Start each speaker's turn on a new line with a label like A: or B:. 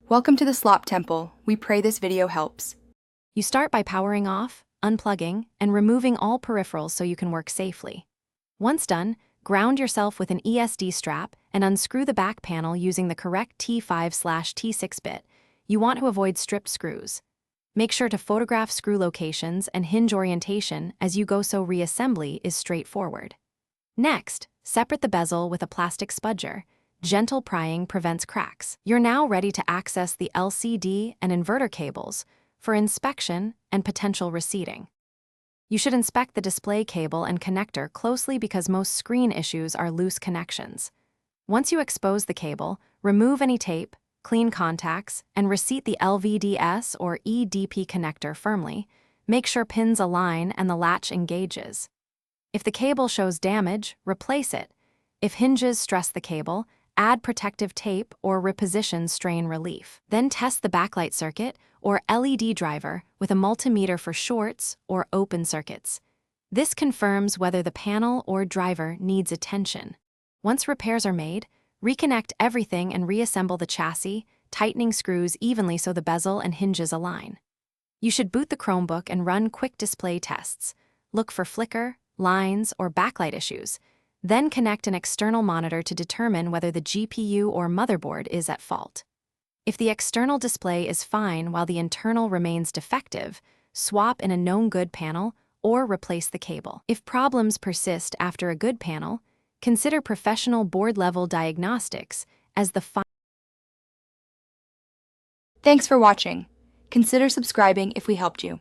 A: Welcome to the Slop Temple. We pray this video helps.
B: You start by powering off, unplugging, and removing all peripherals so you can work safely. Once done, ground yourself with an ESD strap and unscrew the back panel using the correct T5/T6 bit. You want to avoid stripped screws. Make sure to photograph screw locations and hinge orientation as you go so reassembly is straightforward. Next, separate the bezel with a plastic spudger. Gentle prying prevents cracks. You're now ready to access the LCD and inverter cables for inspection and potential reseating. You should inspect the display cable and connector closely because most screen issues are loose connections. Once you expose the cable, remove any tape, clean contacts, and reseat the LVDS or EDP connector firmly. Make sure pins align and the latch engages. If the cable shows damage, replace it. If hinges stress the cable, add protective tape or reposition strain relief. Then test the backlight circuit or LED driver with a multimeter for shorts or open circuits. This confirms whether the panel or driver needs attention. Once repairs are made, reconnect everything and reassemble the chassis, tightening screws evenly so the bezel and hinges align. You should boot the Chromebook and run quick display tests. Look for flicker, lines, or backlight issues. Then connect an external monitor to determine whether the GPU or motherboard is at fault. If the external display is fine while the internal remains defective, swap in a known good panel or replace the cable. If problems persist after a good panel, consider professional board-level diagnostics as the final.
A: Thanks for watching. Consider subscribing if we helped you.